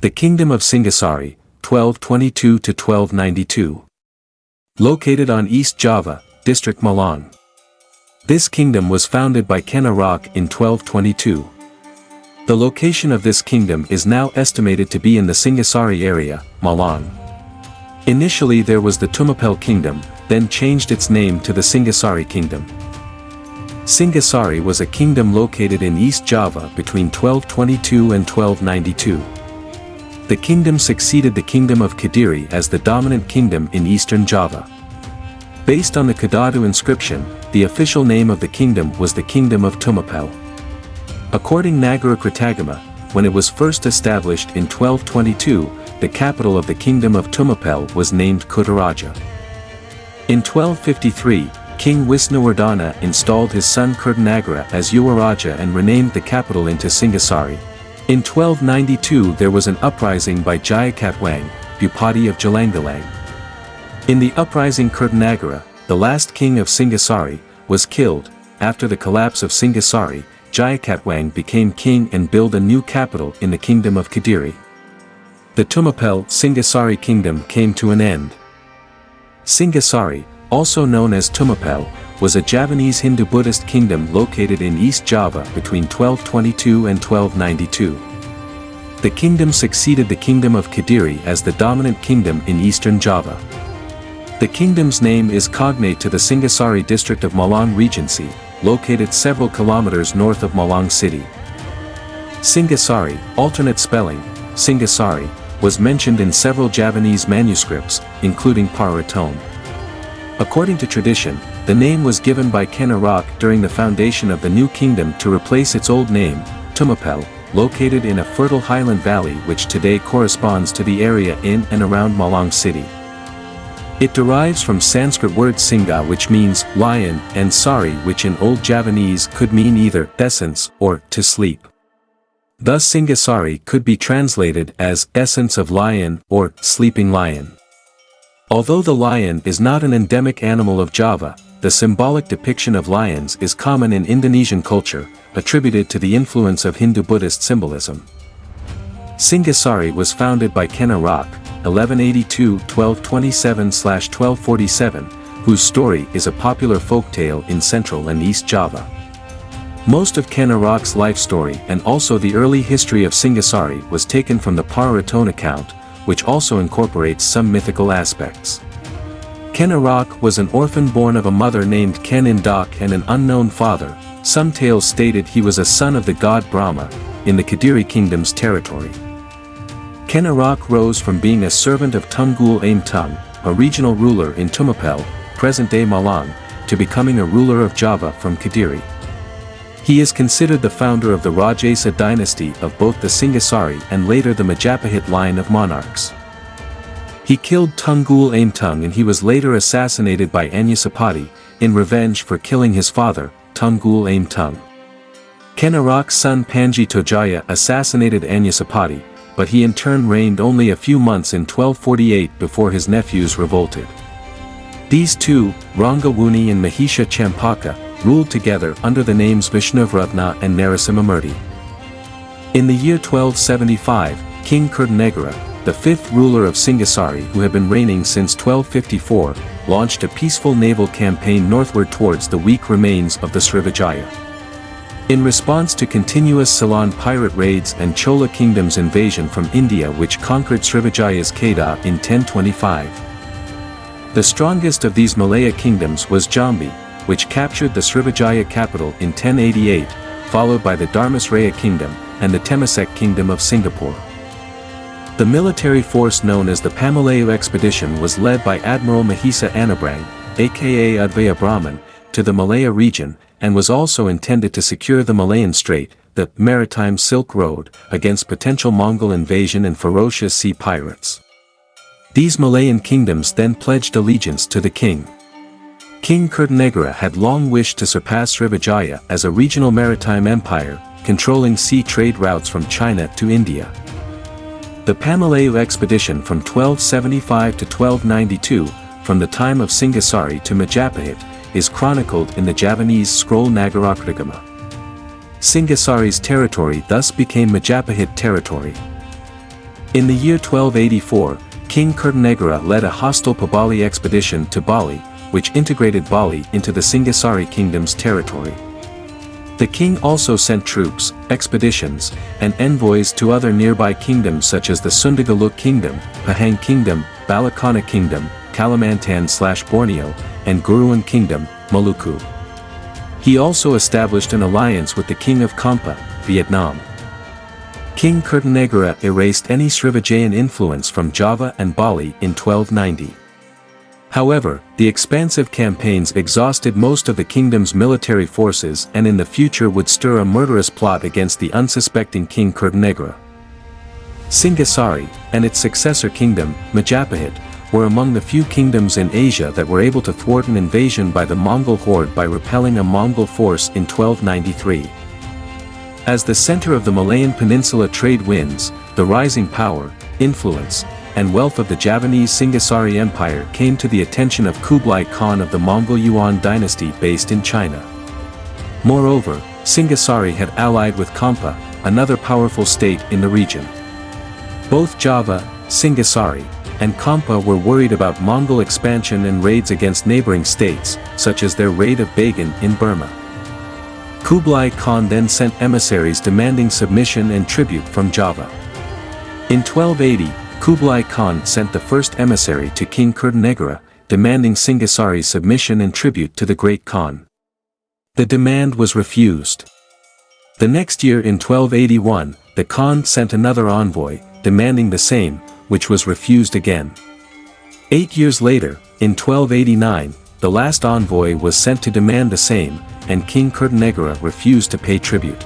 The Kingdom of Singhasari, 1222–1292. Located on East Java, District Malang. This kingdom was founded by Ken Arok in 1222. The location of this kingdom is now estimated to be in the Singhasari area, Malang. Initially there was the Tumapel Kingdom, then changed its name to the Singhasari Kingdom. Singhasari was a kingdom located in East Java between 1222 and 1292. The kingdom succeeded the Kingdom of Kediri as the dominant kingdom in eastern Java. Based on the Kadadu inscription, the official name of the kingdom was the Kingdom of Tumapel. According Nagara Kritagama, when it was first established in 1222, the capital of the Kingdom of Tumapel was named Kudaraja. In 1253, King Wisnuwardhana installed his son Kirtanagara as Yuwaraja and renamed the capital into Singhasari. In 1292 there was an uprising by Jayakatwang, Bhupati of Jalangalang. In the uprising Kirtanagara, the last king of Singhasari, was killed. After the collapse of Singhasari, Jayakatwang became king and built a new capital in the Kingdom of Kediri. The Tumapel Singhasari kingdom came to an end. Singhasari, also known as Tumapel, was a Javanese Hindu-Buddhist kingdom located in East Java between 1222 and 1292. The kingdom succeeded the Kingdom of Kediri as the dominant kingdom in eastern Java. The kingdom's name is cognate to the Singhasari district of Malang Regency, located several kilometers north of Malang city. Singhasari, alternate spelling, Singhasari, was mentioned in several Javanese manuscripts, including Paraton. According to tradition, the name was given by Ken Arok during the foundation of the new kingdom to replace its old name, Tumapel, located in a fertile highland valley which today corresponds to the area in and around Malang city. It derives from Sanskrit word Singha, which means lion, and Sari, which in Old Javanese could mean either essence or to sleep. Thus Singhasari could be translated as essence of lion or sleeping lion. Although the lion is not an endemic animal of Java, the symbolic depiction of lions is common in Indonesian culture, attributed to the influence of Hindu-Buddhist symbolism. Singhasari was founded by Ken Arok, 1182–1227–1247, whose story is a popular folktale in Central and East Java. Most of Ken Arok's life story and also the early history of Singhasari was taken from the Paraton account, which also incorporates some mythical aspects. Ken Arok was an orphan born of a mother named Ken Indak and an unknown father. Some tales stated he was a son of the god Brahma, in the Kediri kingdom's territory. Ken Arok rose from being a servant of Tunggul Aim Tung, a regional ruler in Tumapel, present-day Malang, to becoming a ruler of Java from Kediri. He is considered the founder of the Rajasa dynasty of both the Singhasari and later the Majapahit line of monarchs. He killed Tunggul Aim Tung and he was later assassinated by Anyasapati, in revenge for killing his father, Tunggul Aim Tung. Ken Arok's son Panji Tojaya assassinated Anyasapati, but he in turn reigned only a few months in 1248 before his nephews revolted. These two, Rangawuni and Mahisha Champaka, ruled together under the names Vishnuvratna and Narasimhamurti. In the year 1275, King Kirtanagara, the fifth ruler of Singhasari who had been reigning since 1254, launched a peaceful naval campaign northward towards the weak remains of the Srivijaya. In response to continuous Ceylon pirate raids and Chola kingdom's invasion from India which conquered Srivijaya's Kedah in 1025. The strongest of these Malaya kingdoms was Jambi, which captured the Srivijaya capital in 1088, followed by the Dharmasraya kingdom, and the Temasek kingdom of Singapore. The military force known as the Pamalayu expedition was led by Admiral Mahisa Anabrang, aka Advaya Brahman, to the Malaya region, and was also intended to secure the Malayan Strait, the maritime Silk Road, against potential Mongol invasion and ferocious sea pirates. These Malayan kingdoms then pledged allegiance to the king. King Kirtanagara had long wished to surpass Srivijaya as a regional maritime empire, controlling sea trade routes from China to India. The Pamalayu expedition from 1275 to 1292, from the time of Singhasari to Majapahit, is chronicled in the Javanese scroll Nagarakritagama. Singhasari's territory thus became Majapahit territory. In the year 1284, King Kertanegara led a hostile Pabali expedition to Bali, which integrated Bali into the Singhasari kingdom's territory. The king also sent troops, expeditions, and envoys to other nearby kingdoms such as the Sundagaluk Kingdom, Pahang Kingdom, Balakhana Kingdom, Kalimantan/Borneo, and Guruan Kingdom, Maluku. He also established an alliance with the King of Kampa, Vietnam. King Kertanegara erased any Srivijayan influence from Java and Bali in 1290. However, the expansive campaigns exhausted most of the kingdom's military forces and in the future would stir a murderous plot against the unsuspecting King Kertanegara. Singhasari, and its successor kingdom, Majapahit, were among the few kingdoms in Asia that were able to thwart an invasion by the Mongol horde by repelling a Mongol force in 1293. As the center of the Malayan Peninsula trade winds, the rising power, influence, and wealth of the Javanese Singhasari Empire came to the attention of Kublai Khan of the Mongol Yuan dynasty based in China. Moreover, Singhasari had allied with Kampa, another powerful state in the region. Both Java, Singhasari, and Kampa were worried about Mongol expansion and raids against neighboring states, such as their raid of Bagan in Burma. Kublai Khan then sent emissaries demanding submission and tribute from Java. In 1280, Kublai Khan sent the first emissary to King Kertanegara, demanding Singhasari's submission and tribute to the Great Khan. The demand was refused. The next year in 1281, the Khan sent another envoy, demanding the same, which was refused again. 8 years later, in 1289, the last envoy was sent to demand the same, and King Kertanegara refused to pay tribute.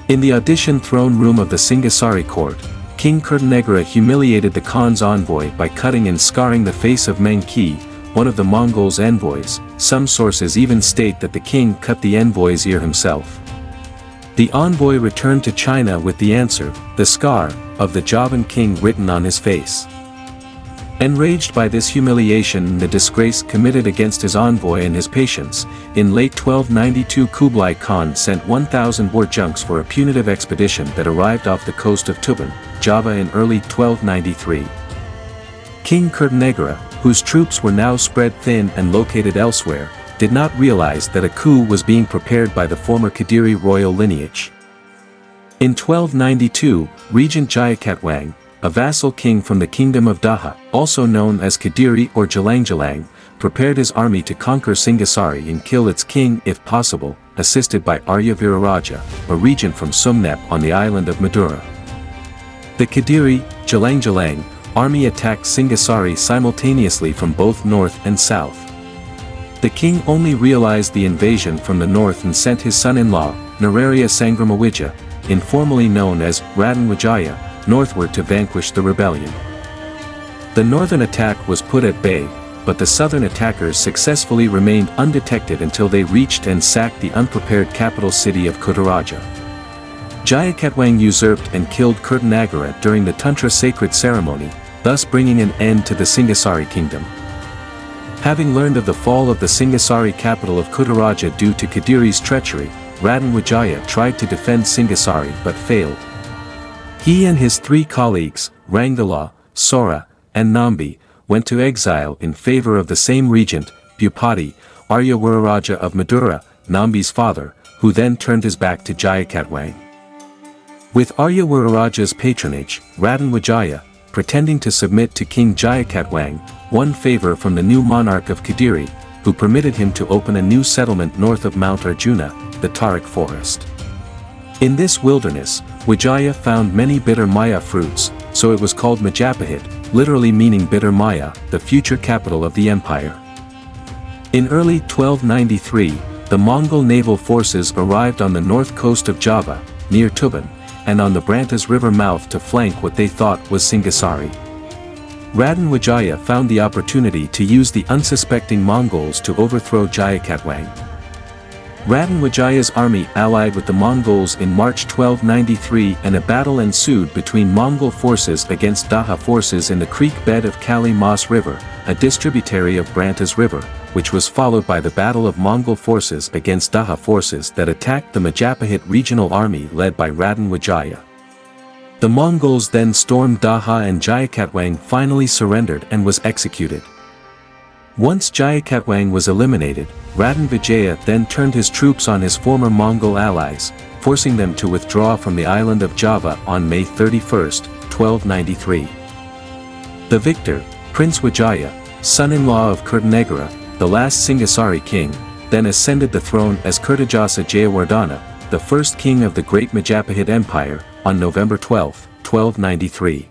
In the audition throne room of the Singhasari court, King Kertanegara humiliated the Khan's envoy by cutting and scarring the face of Mengki, one of the Mongols' envoys. Some sources even state that the king cut the envoy's ear himself. The envoy returned to China with the answer, the scar, of the Javan king written on his face. Enraged by this humiliation and the disgrace committed against his envoy and his patients, in late 1292 Kublai Khan sent 1,000 war junks for a punitive expedition that arrived off the coast of Tuban, Java in early 1293. King Kertanegara, whose troops were now spread thin and located elsewhere, did not realize that a coup was being prepared by the former Kadiri royal lineage. In 1292, Regent Jayakatwang, a vassal king from the kingdom of Daha, also known as Kadiri or Jalangjalang, prepared his army to conquer Singhasari and kill its king if possible, assisted by Arya Viraraja, a regent from Sumnep on the island of Madura. The Kadiri, Jalangjalang, army attacked Singhasari simultaneously from both north and south. The king only realized the invasion from the north and sent his son-in-law, Nararya Sangramawija, informally known as Raden Wijaya, northward to vanquish the rebellion. The northern attack was put at bay, but the southern attackers successfully remained undetected until they reached and sacked the unprepared capital city of Kotaraja. Jayakatwang usurped and killed Kertanegara during the Tantra sacred ceremony, thus bringing an end to the Singhasari kingdom. Having learned of the fall of the Singhasari capital of Kotaraja due to Kadiri's treachery, Raden Wijaya tried to defend Singhasari but failed. He and his 3 colleagues, Rangala, Sora, and Nambi, went to exile in favor of the same regent, Bhupati, Arya Viraraja of Madura, Nambi's father, who then turned his back to Jayakatwang. With Arya Viraraja's patronage, Raden Wijaya, pretending to submit to King Jayakatwang, won favor from the new monarch of Kadiri, who permitted him to open a new settlement north of Mount Arjuna, the Tarak forest. In this wilderness, Wijaya found many bitter Maya fruits, so it was called Majapahit, literally meaning bitter Maya, the future capital of the empire. In early 1293, the Mongol naval forces arrived on the north coast of Java, near Tuban, and on the Brantas River mouth to flank what they thought was Singhasari. Raden Wijaya found the opportunity to use the unsuspecting Mongols to overthrow Jayakatwang. Raden Wijaya's army allied with the Mongols in March 1293 and a battle ensued between Mongol forces against Daha forces in the creek bed of Kali Mas River, a distributary of Brantas River, which was followed by the battle of Mongol forces against Daha forces that attacked the Majapahit regional army led by Raden Wijaya. The Mongols then stormed Daha and Jayakatwang finally surrendered and was executed. Once Jayakatwang was eliminated, Ratan Vijaya then turned his troops on his former Mongol allies, forcing them to withdraw from the island of Java on May 31, 1293. The victor, Prince Wijaya, son-in-law of Kertanegara, the last Singhasari king, then ascended the throne as Kertajasa Jayawardhana, the first king of the great Majapahit Empire, on November 12, 1293.